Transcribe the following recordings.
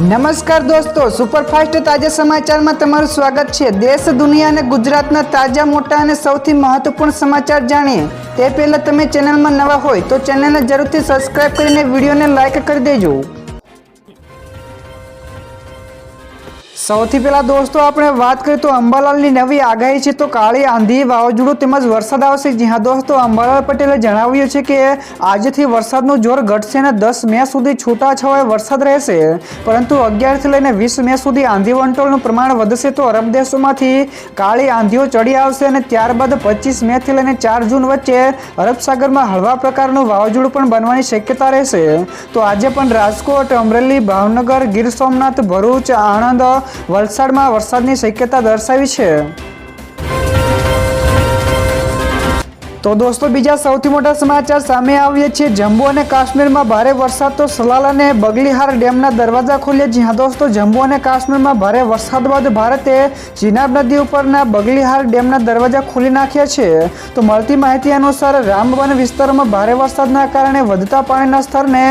નમસ્કાર દોસ્તો, સુપરફાસ્ટ તાજા સમાચારમાં તમારું સ્વાગત છે। દેશ, દુનિયા અને ગુજરાતના તાજા, મોટા અને સૌથી મહત્વપૂર્ણ સમાચાર જાણીએ તે પહેલા તમે ચેનલમાં નવા હોય તો ચેનલને જરૂરથી સબસ્ક્રાઇબ કરીને વિડીયોને લાઇક કરી દેજો। સૌથી પહેલા દોસ્તો આપણે વાત કરીએ તો અંબાલાલની નવી આગાહી છે। તો કાળી આંધી, વાવાઝોડું તેમજ વરસાદ આવશે। જી હા દોસ્તો, અંબાલાલ પટેલે જણાવ્યું છે કે આજથી વરસાદનું જોર ઘટશે અને 10 મે સુધી છૂટાછવાયો વરસાદ રહેશે, પરંતુ 11 થી લઈને 20 મે સુધી આંધી વંટોળનું પ્રમાણ વધશે। તો અરબ દેશોમાંથી કાળી આંધીઓ ચડી આવશે અને ત્યારબાદ 25 મે થી લઈને 4 જૂન વચ્ચે અરબ સાગરમાં હળવા પ્રકારનું વાવાઝોડું પણ બનવાની શક્યતા રહેશે। તો આજે પણ રાજકોટ, અમરેલી, ભાવનગર, ગીર સોમનાથ, ભરૂચ, આણંદ, વલસાડમાં વરસાદની શક્યતા દર્શાવી છે। તો દોસ્તો બીજા સૌથી મોટા સમાચાર સામે આવ્યા છે। જમ્મુ અને કાશ્મીરમાં ભારે વરસાદ, તો સલાલ અને બગલીહાર ડેમના દરવાજા ખોલ્યા। જી હા દોસ્તો, જમ્મુ અને કાશ્મીરમાં ભારે વરસાદ બાદ ભારતે ચિનાબ નદી ઉપરના બગલીહાર ડેમના દરવાજા ખોલી નાખ્યા છે। તો મળતી માહિતી અનુસાર રામબન વિસ્તારોમાં ભારે વરસાદના કારણે વધતા પાણીના સ્તરને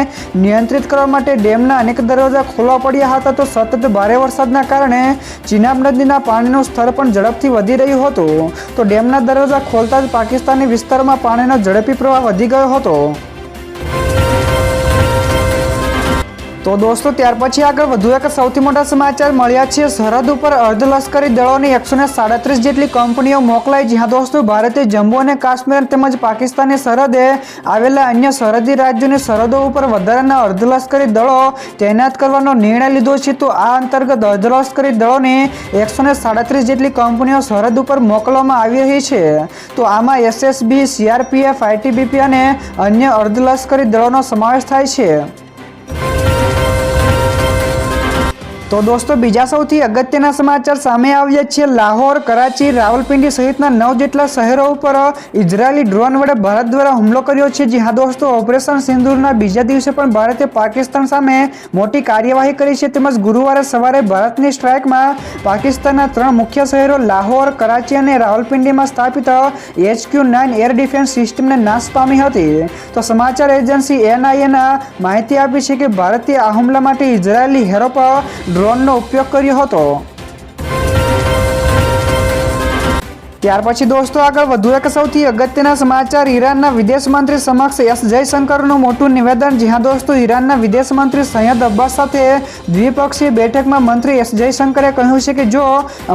નિયંત્રિત કરવા માટે ડેમના અનેક દરવાજા ખોલવા પડ્યા હતા। તો સતત ભારે વરસાદના કારણે ચિનાબ નદીના પાણીનું સ્તર પણ ઝડપથી વધી રહ્યું હતું। તો ડેમના દરવાજા ખોલતા જ પાકિસ્તાની વિસ્તારમાં પાણીનો ઝડપી પ્રવાહ વધી ગયો હતો। તો દોસ્તો ત્યાર પછી આગળ વધુ એક સૌથી મોટા સમાચાર મળ્યા છે। સરહદ ઉપર અર્ધલશ્કરી દળોની 137 જેટલી કંપનીઓ મોકલાઈ। જી હા દોસ્તો, ભારતે જમ્મુ અને કાશ્મીર તેમજ પાકિસ્તાની સરહદે આવેલા અન્ય સરહદી રાજ્યોની સરહદો ઉપર વધારાના અર્ધલશ્કરી દળો તૈનાત કરવાનો નિર્ણય લીધો છે। તો આ અંતર્ગત અર્ધલશ્કરી દળોની 137 જેટલી કંપનીઓ સરહદ ઉપર મોકલવામાં આવી રહી છે। તો આમાં એસએસબી, સીઆરપીએફ, આઈટીબીપી અને અન્ય અર્ધલશ્કરી દળોનો સમાવેશ થાય છે। તો દોસ્તો બીજા સૌથી અગત્યના સમાચાર સામે આવ્યા છે। લાહોર, કરાચી, રાવલપિંડી સહિતના 9 જેટલા શહેરો ઉપર ઇઝરાયેલી ડ્રોન વડે ભારત દ્વારા હુમલો કર્યો છે। જી હા દોસ્તો, ઓપરેશન સિંદૂરના બીજા દિવસે પણ ભારતે પાકિસ્તાન સામે મોટી કાર્યવાહી કરી છે। તેમજ ગુરુવારે સવારે ભારતની સ્ટ્રાઇકમાં પાકિસ્તાનના 3 મુખ્ય શહેરો લાહોર, કરાચી અને રાવલપિંડીમાં સ્થાપિત HQ-9 એર ડિફેન્સ સિસ્ટમને નાશ પામી હતી। તો સમાચાર એજન્સી NIA માહિતી આપી છે કે ભારતે આ હુમલા માટે ઇઝરાયેલી હેરો પર ડ્રોનનો ઉપયોગ કર્યો હતો। ત્યાર પછી દોસ્તો આગળ વધુ એક સૌથી અગત્યના સમાચાર, ઈરાનના વિદેશ મંત્રી સમક્ષ એસ જયશંકરનું મોટું નિવેદન। જી હા દોસ્તો, ઈરાનના વિદેશ મંત્રી સૈયદ અબ્બાસ સાથે દ્વિપક્ષીય બેઠકમાં મંત્રી એસ જયશંકરે કહ્યું છે કે જો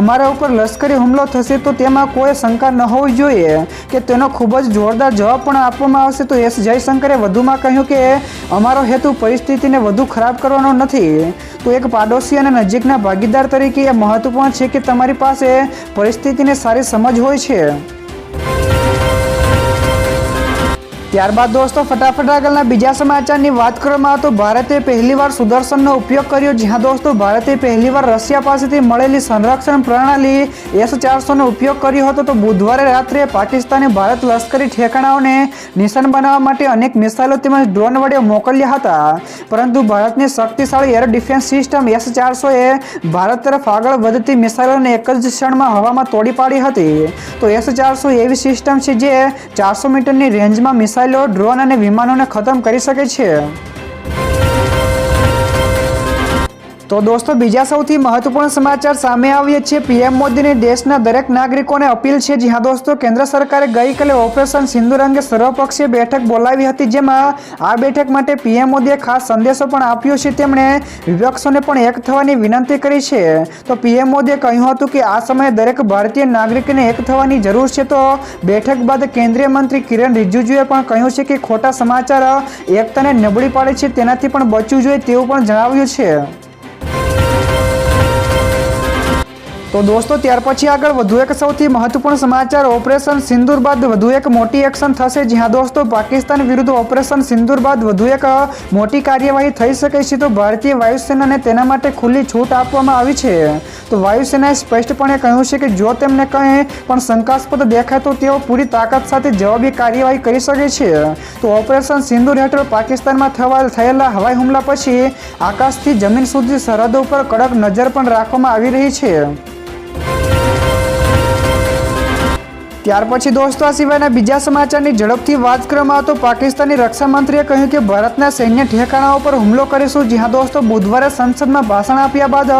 અમારા ઉપર લશ્કરી હુમલો થશે તો તેમાં કોઈ શંકા ન હોવી જોઈએ કે તેનો ખૂબ જ જોરદાર જવાબ પણ આપવામાં આવશે। તો એસ જયશંકરે વધુમાં કહ્યું કે અમારો હેતુ પરિસ્થિતિને વધુ ખરાબ કરવાનો નથી। તો એક પાડોશી અને નજીકના ભાગીદાર તરીકે એ મહત્વપૂર્ણ છે કે તમારી પાસે પરિસ્થિતિને સારી સમજ હોય છે। ત્યારબાદ દોસ્તો ફટાફટ આગળના બીજા સમાચારની વાત કરવામાં તો ભારતે પહેલીવાર સુદર્શનનો ઉપયોગ કર્યો। જી હા દોસ્તો, ભારતે પહેલીવાર રશિયા પાસેથી મળેલી સંરક્ષણ પ્રણાલી S-400નો ઉપયોગ કર્યો હતો। તો બુધવારે રાત્રે પાકિસ્તાને ભારત લશ્કરી ઠેકાણાઓને નિશાન બનાવવા માટે અનેક મિસાઇલો તેમજ ડ્રોન વડે મોકલ્યા હતા, પરંતુ ભારતની શક્તિશાળી એર ડિફેન્સ સિસ્ટમ S-400એ ભારત તરફ આગળ વધતી મિસાઇલોને એક જ ક્ષણમાં હવામાં તોડી પાડી હતી। તો S-400 એવી સિસ્ટમ છે જે 400 મીટરની રેન્જમાં મિસાઇલ, ડ્રોન અને વિમાનોને ખતમ કરી શકે છે। તો દોસ્તો બીજા સૌથી મહત્વપૂર્ણ સમાચાર સામે આવ્યા છે। પીએમ મોદીની દેશના દરેક નાગરિકોને અપીલ છે। જી હા દોસ્તો, કેન્દ્ર સરકારે ગઈકાલે ઓપરેશન સિંદૂર અંગે સર્વપક્ષીય બેઠક બોલાવી હતી, જેમાં આ બેઠક માટે પીએમ મોદીએ ખાસ સંદેશો પણ આપ્યો છે। તેમણે વિપક્ષોને પણ એક થવાની વિનંતી કરી છે। તો પીએમ મોદીએ કહ્યું હતું કે આ સમયે દરેક ભારતીય નાગરિકને એક થવાની જરૂર છે। તો બેઠક બાદ કેન્દ્રીય મંત્રી કિરણ રિજિજુએ પણ કહ્યું છે કે ખોટા સમાચાર એકતાને નબળી પાડે છે, તેનાથી પણ બચવું જોઈએ તેવું પણ જણાવ્યું છે। તો દોસ્તો ત્યાર પછી આગળ વધુ એક સૌથી મહત્વપૂર્ણ સમાચાર, ઓપરેશન સિંદૂર બાદ વધુ એક મોટી એક્શન થશે। જી હા દોસ્તો, પાકિસ્તાન વિરુદ્ધ ઓપરેશન સિંદૂર બાદ વધુ એક મોટી કાર્યવાહી થઈ શકે છે। તો ભારતીય વાયુસેનાને તેના માટે ખુલ્લી છૂટ આપવામાં આવી છે। તો વાયુસેનાએ સ્પષ્ટપણે કહ્યું છે કે જો તેમને કંઈ પણ શંકાસ્પદ દેખાય તો તેઓ પૂરી તાકાત સાથે જવાબી કાર્યવાહી કરી શકે છે। તો ઓપરેશન સિંદૂર હેઠળ પાકિસ્તાનમાં થયેલા હવાઈ હુમલા પછી આકાશથી જમીન સુધી સરહદો ઉપર કડક નજર પણ રાખવામાં આવી રહી છે। ત્યાર પછી દોસ્તો આ સિવાયના બીજા સમાચારની ઝડપથી વાત કરવામાં આવે તો પાકિસ્તાની રક્ષા મંત્રીએ કહ્યું કે ભારતના સૈન્ય ઠેકાણાઓ પર હુમલો કરીશું. જી હા દોસ્તો, બુધવારે સંસદમાં ભાષણ આપ્યા બાદ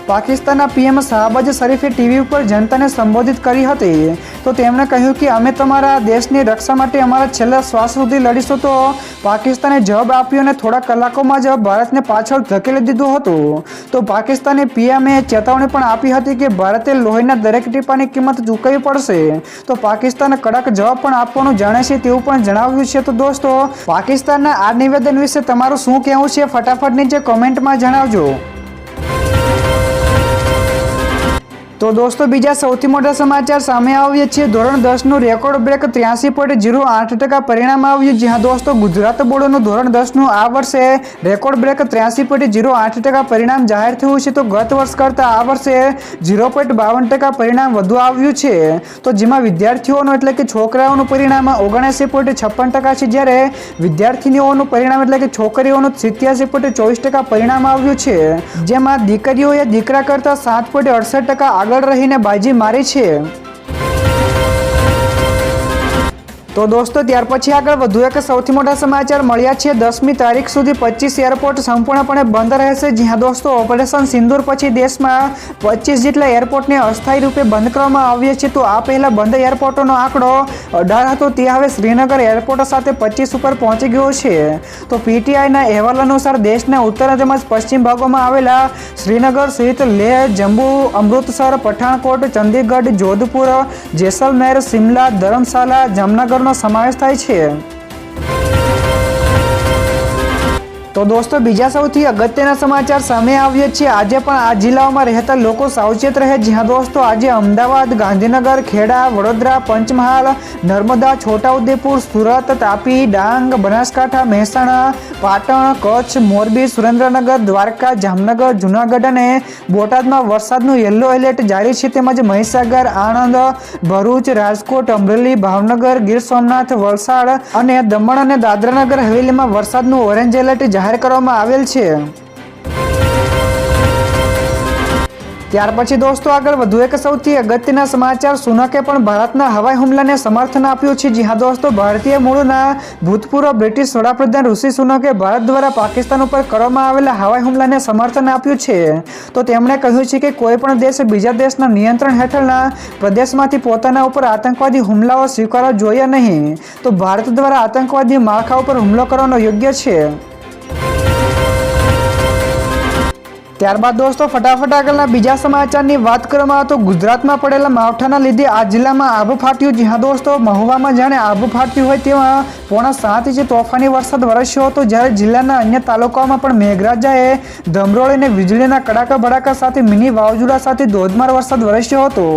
પાકિસ્તાનના પીએમ શાહબાજ શરીફે ટીવી ઉપર જનતાને સંબોધિત કરી હતી. તો તેમણે કહ્યું કે અમે તમારા દેશની રક્ષા માટે અમારા છેલ્લા શ્વાસ સુધી લડીશું. તો પાકિસ્તાને જવાબ આપ્યો અને થોડા કલાકોમાં જ ભારતને પાછળ ધકેલી દીધું હતું. તો પાકિસ્તાની પીએમએ ચેતવણી પણ આપી હતી કે ભારતે લોહીના દરેક ટીપાની કિંમત ચૂકવવી પડશે. તો પાકિસ્તાન કડક જવાબ પણ આપવાનું જાણે છે તેવું પણ જણાવ્યું છે. તો દોસ્તો, પાકિસ્તાનના આ નિવેદન વિશે તમારું શું કહેવું છે ફટાફટ નીચે કોમેન્ટમાં જણાવજો. તો દોસ્તો, બીજા સૌથી મોટા સમાચાર સામે આવ્યા છે. ધોરણ 10નું રેકોર્ડ બ્રેક 83.08% પરિણામ આવ્યું. જી હા દોસ્તો, ગુજરાત બોર્ડનું ધોરણ 10નું આ વર્ષે રેકોર્ડ બ્રેક 83.08% પરિણામ જાહેર થયું છે. તો ગત વર્ષ કરતાં આ વર્ષે 0.52% પરિણામ વધુ આવ્યું છે. તો જેમાં વિદ્યાર્થીઓનું એટલે કે છોકરાઓનું પરિણામ 79.56% છે, જ્યારે વિદ્યાર્થીનીઓનું પરિણામ એટલે કે છોકરીઓનું 87.24% પરિણામ આવ્યું છે. જેમાં દીકરીઓએ દીકરા કરતાં 7.68% આગળ રહીને બાજી મારી છે. તો દોસ્તો, ત્યાર પછી આગળ વધુ એક સૌથી મોટા સમાચાર મળ્યા છે. 10મી તારીખ સુધી 25 એરપોર્ટ સંપૂર્ણપણે બંધ રહેશે. જી હા દોસ્તો, ઓપરેશન સિંદૂર પછી દેશમાં 25 જેટલા એરપોર્ટને અસ્થાયી રૂપે બંધ કરવામાં આવ્યા છે. તો આ પહેલા બંધ એરપોર્ટોનો આંકડો 18 હતો, તે હવે શ્રીનગર એરપોર્ટ સાથે 25 ઉપર પહોંચી ગયો છે. તો પીટીઆઈના અહેવાલ અનુસાર દેશના ઉત્તર તેમજ પશ્ચિમ ભાગોમાં આવેલા શ્રીનગર સહિત લેહ, જમ્મુ, અમૃતસર, પઠાણકોટ, ચંદીગઢ, જોધપુર, જેસલમેર, શિમલા, ધર્મશાલા, જામનગર સમાવેશ થાય છે. તો દોસ્તો, બીજા સૌથી અગત્યના સમાચાર સામે આવ્યા છે. આજે પણ આ જિલ્લાઓમાં રહેતા લોકો સાવચેત રહે. જી હા દોસ્તો, આજે અમદાવાદ, ગાંધીનગર, ખેડા, વડોદરા, પંચમહાલ, નર્મદા, છોટાઉદેપુર, સુરત, તાપી, ડાંગ, બનાસકાંઠા, મહેસાણા, પાટણ, કચ્છ, મોરબી, સુરેન્દ્રનગર, દ્વારકા, જામનગર, જૂનાગઢ અને બોટાદમાં વરસાદનું યલો એલર્ટ જારી છે. તેમજ મહીસાગર, આણંદ, ભરૂચ, રાજકોટ, અમરેલી, ભાવનગર, ગીર સોમનાથ, વલસાડ અને દમણ અને દાદરાનગર હવેલીમાં વરસાદનું ઓરેન્જ એલર્ટ જાહેર કરવામાં આવેલ છે. ત્યાર પછી દોસ્તો, આગળ વધુ એક સૌથી અગત્યના સમાચાર. સુનકે પણ ભારતના હવાઈ હુમલાને સમર્થન આપ્યું છે. જી હા દોસ્તો, ભારતીય મૂળના ભૂતપૂર્વ બ્રિટિશ વડાપ્રધાન ઋષિ સુનકે ભારત દ્વારા પાકિસ્તાન ઉપર કરવામાં આવેલા હવાઈ હુમલાને સમર્થન આપ્યું છે. તો તેમણે કહ્યું છે કે કોઈ પણ દેશ બીજા દેશના નિયંત્રણ હેઠળના પ્રદેશમાંથી પોતાના ઉપર આતંકવાદી હુમલાઓ સ્વીકારવા જોઈએ નહીં. તો ભારત દ્વારા આતંકવાદી માળખા ઉપર હુમલો કરવાનો યોગ્ય છે. ત્યારબાદ દોસ્તો, ફટાફટ આગળના બીજા સમાચારની વાત કરવામાં આવે તો ગુજરાતમાં પડેલા માવઠાના લીધે આ જિલ્લામાં આભ ફાટ્યું. જી હા દોસ્તો, મહુવામાં જાણે આભ ફાટ્યું હોય તેમાં 7.5 ઇંચ તોફાની વરસાદ વરસ્યો હતો. જ્યારે જિલ્લાના અન્ય તાલુકાઓમાં પણ મેઘરાજાએ ધમરોળીને વીજળીના કડાકા ભડાકા સાથે મિની વાવાઝોડા સાથે ધોધમાર વરસાદ વરસ્યો હતો.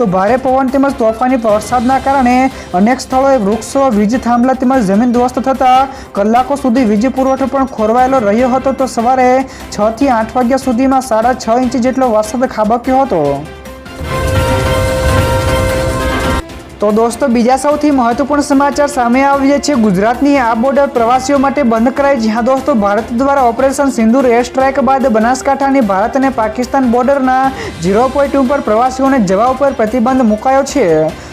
તો ભારે પવન તેમજ તોફાની વરસાદના કારણે અનેક સ્થળોએ વૃક્ષો, વીજ થાંભલા તેમજ જમીન ધ્વસ્ત થતા કલાકો સુધી વીજ પુરવઠો પણ ખોરવાયેલો રહ્યો હતો. તો સવારે 6 થી 8 વાગ્યા સુધીમાં 6.5 ઇંચ જેટલો વરસાદ ખાબક્યો હતો. તો દોસ્તો, બીજા સૌથી મહત્વપૂર્ણ સમાચાર સામે આવ્યા છે. ગુજરાતની આ બોર્ડર પ્રવાસીઓ માટે બંધ કરાઈ. જી હા દોસ્તો, ભારત દ્વારા ઓપરેશન સિંદૂર એર સ્ટ્રાઇક બાદ બનાસકાંઠાની ભારત અને પાકિસ્તાન બોર્ડરના 0 પોઈન્ટ ઉપર પ્રવાસીઓને જવા ઉપર પ્રતિબંધ મુકાયો છે.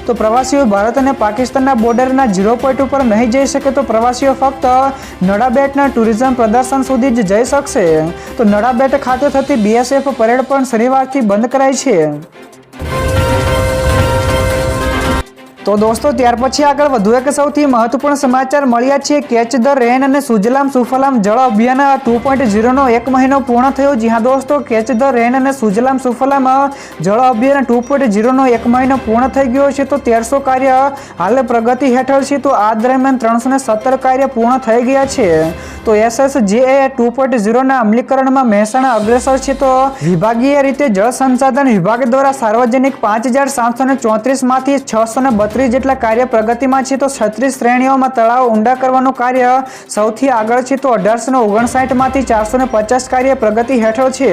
તો પ્રવાસીઓ ભારત અને પાકિસ્તાનના બોર્ડરના 0 પોઈન્ટ ઉપર નહીં જઈ શકે. તો પ્રવાસીઓ ફક્ત નડાબેટના ટુરિઝમ પ્રદર્શન સુધી જ જઈ શકશે. તો નડાબેટ ખાતે થતી બીએસએફ પરેડ પણ શનિવારથી બંધ કરાઈ છે. તો દોસ્તો, ત્યાર પછી આગળ વધુ એક સૌથી મહત્વપૂર્ણ સમાચાર મળ્યા છે. કેચ ધ રેન અને સુજલામ સુફલામ જળ અભિયાન 2.0નો 1 મહિનો પૂર્ણ થયો. જી હા દોસ્તો, કેચ ધ રેન અને સુજલામ સુફલામ જળ અભિયાન 2.0નો 1 મહિનો પૂર્ણ થઈ ગયો છે. તો 1300 કાર્ય હાલ પ્રગતિ હેઠળ છે. તો આ દરમિયાન 317 કાર્ય પૂર્ણ થઈ ગયા છે. તો SSJA 2.0ના અમલીકરણમાં મહેસાણા અગ્રેસર છે. તો વિભાગીય રીતે જળ સંસાધન વિભાગ દ્વારા સાર્વજનિક 5734 માંથી 632 જેટલા કાર્ય પ્રગતિમાં છે. તો 36 શ્રેણીઓમાં તળાવ ઊંડા કરવાનું કાર્ય સૌથી આગળ છે. તો 1859 માંથી 450 કાર્ય પ્રગતિ હેઠળ છે.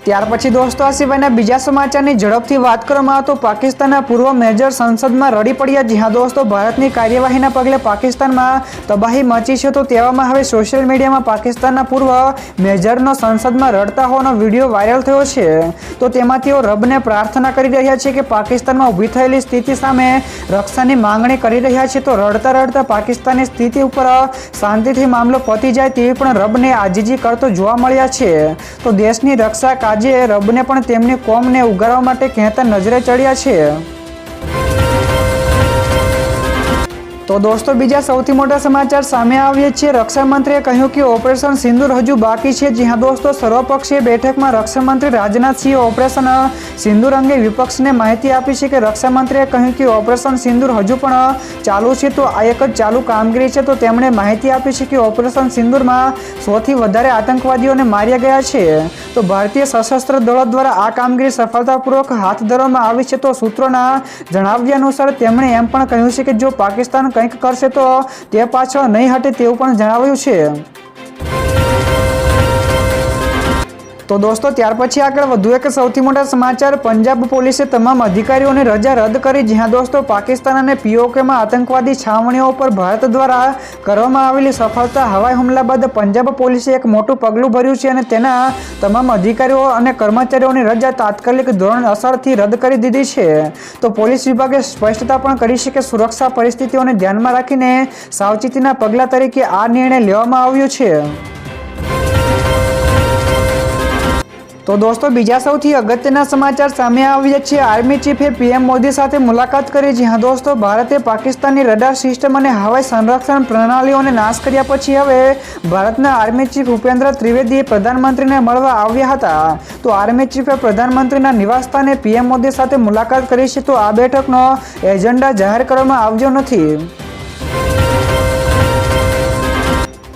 ત્યાર પછી દોસ્તો આ સિવાયના બીજા સમાચારની ઝડપથી વાત કરવામાં આવે તો પાકિસ્તાનના પૂર્વ મેજર સંસદમાં રડી પડ્યા. જી હા દોસ્તો, ભારતની કાર્યવાહીના પગલે પાકિસ્તાનમાં તબાહી મચી છે. તો તેવામાં હવે સોશિયલ મીડિયામાં પાકિસ્તાનના પૂર્વ મેજરનો સંસદમાં રડતા હોવાનો વિડીયો વાયરલ થયો છે. તો તેમાં તેઓ રબને પ્રાર્થના કરી રહ્યા છે કે પાકિસ્તાનમાં ઊભી થયેલી સ્થિતિ સામે રક્ષાની માંગણી કરી રહ્યા છે. તો રડતા રડતા પાકિસ્તાનની સ્થિતિ ઉપર શાંતિથી મામલો પતી જાય તેવી પણ રબને આજીજી કરતો જોવા મળ્યા છે. તો દેશની રક્ષા આજે રબને પણ તેમની કોમને ઉગારવા માટે કહેતા નજરે ચડ્યા છે. તો દોસ્તો બીજા સૌથી મોટા સમાચાર સામે આવ્યા છે. રક્ષામંત્રીએ કહ્યું કે ઓપરેશન સિંદૂર હજુ બાકી છે. જી હા દોસ્તો, સર્વપક્ષીય બેઠકમાં રક્ષામંત્રી રાજનાથસિંહે ઓપરેશન સિંદૂર અંગે વિપક્ષને માહિતી આપી છે કે રક્ષામંત્રીએ કહ્યું કે ઓપરેશન સિંદૂર હજુ પણ ચાલુ છે. તો આ એક જ ચાલુ કામગીરી છે. તો તેમણે માહિતી આપી છે કે ઓપરેશન સિંદૂરમાં 100થી વધારે આતંકવાદીઓને માર્યા ગયા છે. તો ભારતીય સશસ્ત્ર દળો દ્વારા આ કામગીરી સફળતાપૂર્વક હાથ ધરવામાં આવી છે. તો સૂત્રોના જણાવ્યા અનુસાર તેમણે એમ પણ કહ્યું છે કે જો પાકિસ્તાન કંઈક કરશે તો તે પાછળ નહીં હટે તેવું પણ જણાવ્યું છે. તો દોસ્તો ત્યાર પછી આગળ વધુ એક સૌથી મોટા સમાચાર. પંજાબ પોલીસે તમામ અધિકારીઓની રજા રદ કરી. જી હા દોસ્તો, પાકિસ્તાન અને પીઓકેમાં આતંકવાદી છાવણીઓ પર ભારત દ્વારા કરવામાં આવેલી સફળતા હવાઈ હુમલા બાદ પંજાબ પોલીસે એક મોટું પગલું ભર્યું છે અને તેના તમામ અધિકારીઓ અને કર્મચારીઓની રજા તાત્કાલિક ધોરણે અસરથી રદ કરી દીધી છે. તો પોલીસ વિભાગે સ્પષ્ટતા પણ કરી છે કે સુરક્ષા પરિસ્થિતિઓને ધ્યાનમાં રાખીને સાવચેતીના પગલાં તરીકે આ નિર્ણય લેવામાં આવ્યો છે. તો દોસ્તો બીજા સૌથી અગત્યના સમાચાર સામે આવ્યા છે. આર્મી ચીફે પીએમ મોદી સાથે મુલાકાત કરી. જી હા દોસ્તો, ભારતે પાકિસ્તાનની રડાર સિસ્ટમ અને હવાઈ સંરક્ષણ પ્રણાલીઓને નાશ કર્યા પછી હવે ભારતના આર્મી ચીફ ઉપેન્દ્ર ત્રિવેદીએ પ્રધાનમંત્રીને મળવા આવ્યા હતા. તો આર્મી ચીફે પ્રધાનમંત્રીના નિવાસસ્થાને પીએમ મોદી સાથે મુલાકાત કરી છે. તો આ બેઠકનો એજન્ડા જાહેર કરવામાં આવ્યો નથી.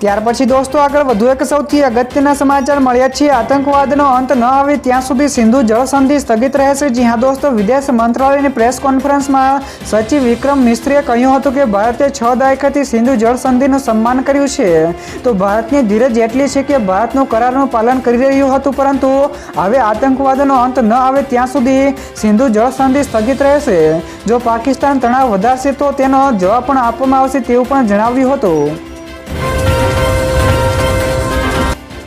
ત્યાર પછી દોસ્તો આગળ વધુ એક સૌથી અગત્યના સમાચાર મળ્યા છે. આતંકવાદનો અંત ન આવે ત્યાં સુધી સિંધુ જળ સંધિ સ્થગિત રહેશે. જી હા દોસ્તો, વિદેશ મંત્રાલયની પ્રેસ કોન્ફરન્સમાં સચિવ વિક્રમ મિસ્ત્રીએ કહ્યું હતું કે ભારતે 6 દાયકાથી સિંધુ જળ સંધિનું સન્માન કર્યું છે. તો ભારતની ધીરજ એટલી છે કે ભારતનું કરારનું પાલન કરી રહ્યું હતું, પરંતુ હવે આતંકવાદનો અંત ન આવે ત્યાં સુધી સિંધુ જળ સંધિ સ્થગિત રહેશે. જો પાકિસ્તાન તણાવ વધારશે તો તેનો જવાબ પણ આપવામાં આવશે તેવું પણ જણાવ્યું હતું.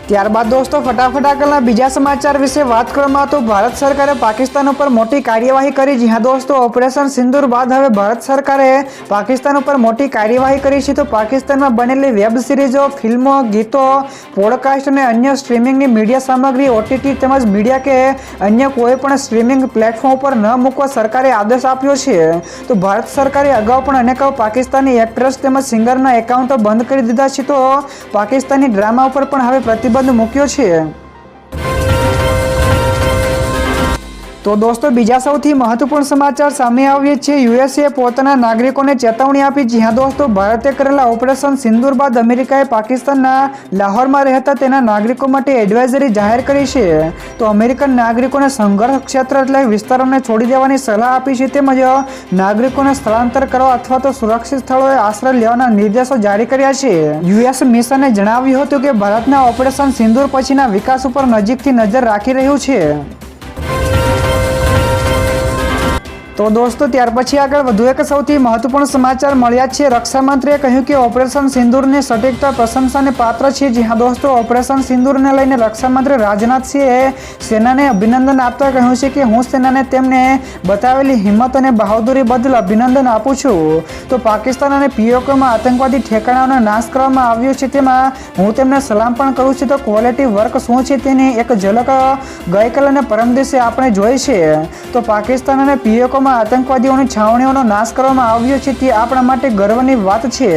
ત્યારબાદ દોસ્તો ફટાફટ આગળના બીજા સમાચાર વિશે વાત કરવામાં તો ભારત સરકારે પાકિસ્તાન ઉપર મોટી કાર્યવાહી કરી. જી હા દોસ્તો, ઓપરેશન સિંદૂર બાદ હવે ભારત સરકારે પાકિસ્તાન ઉપર મોટી કાર્યવાહી કરી છે. તો પાકિસ્તાનમાં બનેલી વેબ સિરીઝો, ફિલ્મો, ગીતો, પોડકાસ્ટ અને અન્ય સ્ટ્રીમિંગની મીડિયા સામગ્રી ઓટીટી તેમજ મીડિયા કે અન્ય કોઈ પણ સ્ટ્રીમિંગ પ્લેટફોર્મ પર ન મૂકવા સરકારે આદેશ આપ્યો છે. તો ભારત સરકારે અગાઉ પણ અનેક પાકિસ્તાની એક્ટ્રેસ તેમજ સિંગરના એકાઉન્ટો બંધ કરી દીધા છે. તો પાકિસ્તાની ડ્રામા ઉપર પણ હવે પ્રતિબંધ મૂક્યો છે. તો દોસ્તો બીજા સૌથી મહત્વપૂર્ણ સમાચાર સામે આવ્યા છે. યુએસએ પોતાના નાગરિકોને ચેતવણી આપી. જી હા દોસ્તો, ભારતે કરેલા ઓપરેશન સિંદૂર બાદ અમેરિકાએ પાકિસ્તાનના લાહોરમાં રહેતા તેના નાગરિકો માટે એડવાઇઝરી જાહેર કરી છે. તો અમેરિકન નાગરિકોને સંઘર્ષ ક્ષેત્ર એટલે વિસ્તારોને છોડી દેવાની સલાહ આપી છે. તેમજ નાગરિકોને સ્થળાંતર કરવા અથવા તો સુરક્ષિત સ્થળોએ આશ્રય લેવાના નિર્દેશો જારી કર્યા છે. યુએસ મિશને જણાવ્યું હતું કે ભારતના ઓપરેશન સિંદૂર પછીના વિકાસ ઉપર નજીકથી નજર રાખી રહ્યું છે. તો દોસ્તો ત્યાર પછી આગળ વધુ એક સૌથી મહત્વપૂર્ણ સમાચાર મળ્યા છે. રક્ષામંત્રીએ કહ્યું કે ઓપરેશન સિંદૂરની સટીકતા પ્રશંસાને પાત્ર છે. જી હા દોસ્તો, ઓપરેશન સિંદૂરને લઈને રક્ષામંત્રી રાજનાથસિંહે સેનાને અભિનંદન આપતા કહ્યું છે કે હું સેનાને તેમને બતાવેલી હિંમત અને બહાદુરી બદલ અભિનંદન આપું છું. તો પાકિસ્તાન અને પીઓકેમાં આતંકવાદી ઠેકાણાઓનો નાશ કરવામાં આવ્યો છે, તેમાં હું તેમને સલામ પણ કરું છું. તો ક્વોલિટી વર્ક શું છે તેની એક ઝલક ગઈકાલે અને પરમ દિવસે આપણે જોઈ છે. તો પાકિસ્તાન અને પીઓકે આતંકવાદીઓની છાવણીઓનો નાશ કરવામાં આવ્યો છે તે આપણા માટે ગર્વની વાત છે.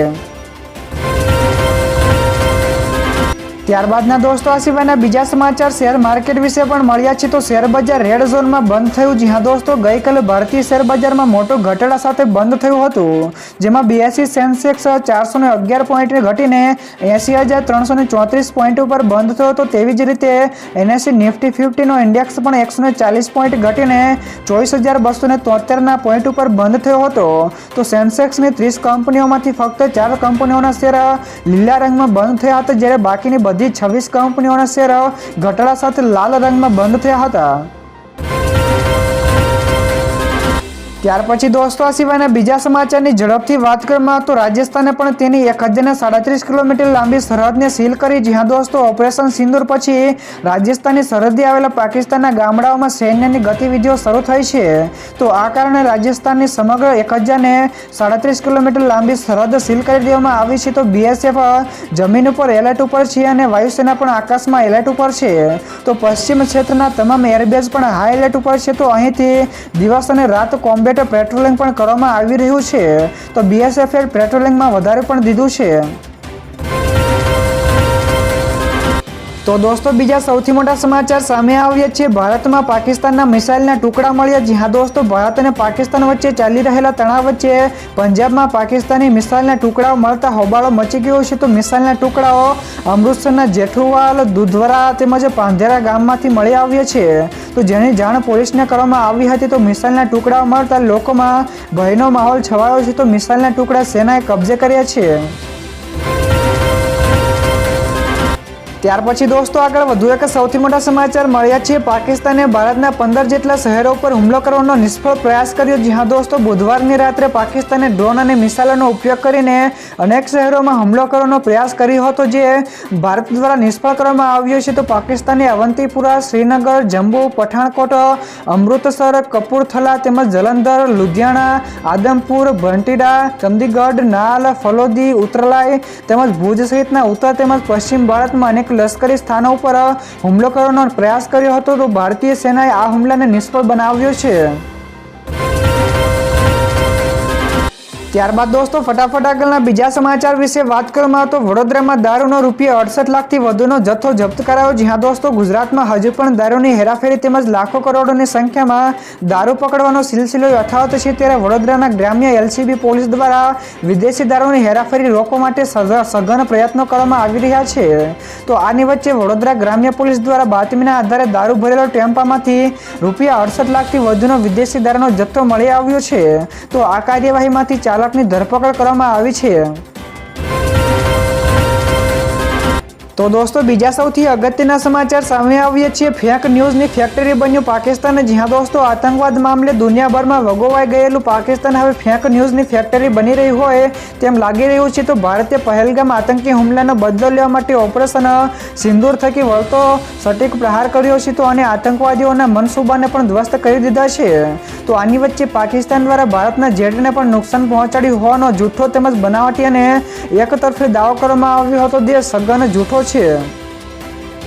ત્યારબાદના દોસ્તો આ સિવાયના બીજા સમાચાર શેર માર્કેટ વિશે પણ મળ્યા છે. તો શેર બજાર રેડ ઝોનમાં બંધ થયું. જી હા દોસ્તો, ગઈકાલે ભારતીય શેર બજારમાં મોટો ઘટાડા સાથે બંધ થયું હતું, જેમાં 82 સેન્સેક્સ 411 પોઈન્ટ ઘટીને 80,334 પોઈન્ટ ઉપર બંધ થયો હતો. તેવી જ રીતે એનએસસી નિફ્ટી 50 નો ઇન્ડેક્સ પણ 140 પોઈન્ટ ઘટીને 24,273 પોઈન્ટ ઉપર બંધ થયો હતો. તો સેન્સેક્સની 30 કંપનીઓમાંથી ફક્ત 4 કંપનીઓના શેર લીલા રંગમાં બંધ થયા હતા, જ્યારે બાકીની બધી 26 કંપનીઓના શેર ઘટાડા સાથે લાલ રંગમાં બંધ થયા હતા। ત્યાર પછી દોસ્તો આ સિવાયના બીજા સમાચારની ઝડપથી વાત કરવામાં તો રાજસ્થાને પણ તેની 1037 કિલોમીટર લાંબી સરહદને સીલ કરી। જ્યાં દોસ્તો ઓપરેશન સિંદૂર પછી રાજસ્થાનની સરહદે આવેલા પાકિસ્તાનના ગામડાઓમાં સૈન્યની ગતિવિધિઓ શરૂ થઈ છે। તો આ કારણે રાજસ્થાનની સમગ્ર 1037 કિલોમીટર લાંબી સરહદ સીલ કરી દેવામાં આવી છે। તો BSF જમીન ઉપર એલર્ટ ઉપર છે અને વાયુસેના પણ આકાશમાં એલર્ટ ઉપર છે। તો પશ્ચિમ ક્ષેત્રના તમામ એરબેઝ પણ હાઈ એલર્ટ ઉપર છે। તો અહીંથી દિવસ અને રાત કોમ્બેટ પેટ્રોલિંગ પણ કરવામાં આવી રહ્યું છે। તો BSF પેટ્રોલિંગમાં વધારે પણ દીધું છે। તો દોસ્તો બીજા સૌથી મોટા સમાચાર સામે આવ્યા છે। ભારતમાં પાકિસ્તાનના મિસાઇલના ટુકડા મળ્યા। જ્યાં દોસ્તો ભારત અને પાકિસ્તાન વચ્ચે ચાલી રહેલા તણાવ વચ્ચે પંજાબમાં પાકિસ્તાની મિસાઇલના ટુકડાઓ મળતા હોબાળો મચી ગયો છે। તો મિસાઇલના ટુકડાઓ અમૃતસરના જેઠુવાલ, દુધવરા તેમજ પાંધેરા ગામમાંથી મળી આવ્યા છે। તો જેની જાણ પોલીસને કરવામાં આવી હતી। તો મિસાઇલના ટુકડાઓ મળતા લોકોમાં ભયનો માહોલ છવાયો છે। તો મિસાઇલના ટુકડા સેનાએ કબજે કર્યા છે। ત્યાર પછી દોસ્તો આગળ વધુ એક સૌથી મોટા સમાચાર મળ્યા છે। પાકિસ્તાને ભારતના 15 જેટલા શહેરો પર હુમલો કરવાનો નિષ્ફળ પ્રયાસ કર્યો। જ્યાં દોસ્તો બુધવારની રાત્રે પાકિસ્તાને ડ્રોન અને મિસાઇલોનો ઉપયોગ કરીને અનેક શહેરોમાં હુમલો કરવાનો પ્રયાસ કર્યો હતો, જે ભારત દ્વારા નિષ્ફળ કરવામાં આવ્યો છે। તો પાકિસ્તાને અવંતીપુરા, શ્રીનગર, જમ્મુ, પઠાણકોટ, અમૃતસર, કપૂરથલા તેમજ જલંધર, લુધિયાણા, આદમપુર, ભંટીડા, ચંદીગઢ, નાલ, ફલોદી, ઉતરલાઈ તેમજ ભુજ સહિતના ઉત્તર તેમજ પશ્ચિમ ભારતમાં અનેક લશ્કરી સ્થાનો ઉપર હુમલો કરવાનો પ્રયાસ કર્યો હતો। તો ભારતીય સેનાએ આ હુમલાને નિષ્ફળ બનાવ્યો છે। ત્યારબાદ દોસ્તો ફટાફટ આગળના બીજા સમાચાર વિશે વાત કરવામાં તો વડોદરામાં દારૂનો ₹68 લાખથી વધુનો જથ્થો જપ્ત કરાયો। જ્યાં દોસ્તો ગુજરાતમાં હજુ પણ દારૂની હેરાફેરી તેમજ લાખો કરોડોની સંખ્યામાં દારૂ પકડવાનો સિલસિલો યથાવત છે। ત્યારે વડોદરાના ગ્રામ્ય LCB પોલીસ દ્વારા વિદેશી દારૂની હેરાફેરી રોકવા માટે સઘન પ્રયત્નો કરવામાં આવી રહ્યા છે। તો આની વચ્ચે વડોદરા ગ્રામ્ય પોલીસ દ્વારા બાતમીના આધારે દારૂ ભરેલો ટેમ્પામાંથી ₹68 લાખથી વધુનો વિદેશી દારૂનો જથ્થો મળી આવ્યો છે। તો આ કાર્યવાહીમાંથી ચાલકની ધરપકડ કરવામાં આવી છે। તો દોસ્તો બીજા સૌથી અગત્યના સમાચાર સામે આવ્યા છે। ફેક ન્યૂઝની ફેક્ટરી બન્યું પાકિસ્તાન। જ્યાં દોસ્તો આતંકવાદ મામલે દુનિયાભરમાં વગોવાઈ ગયેલું પાકિસ્તાન હવે ફેક ન્યૂઝની ફેક્ટરી બની રહ્યું હોય તેમ લાગી રહ્યું છે। તો ભારતે પહેલગામ આતંકી હુમલાનો બદલો લેવા માટે ઓપરેશન સિંદૂર થકી વળતો સટીક પ્રહાર કર્યો છે। તો અને આતંકવાદીઓના મનસૂબાને પણ ધ્વસ્ત કરી દીધા છે। તો આની વચ્ચે પાકિસ્તાન દ્વારા ભારતના જેટને પણ નુકસાન પહોંચાડ્યું હોવાનો જૂઠો તેમજ બનાવટી અને એકતરફી દાવો કરવામાં આવ્યો હતો, જે સઘન જૂઠો છે।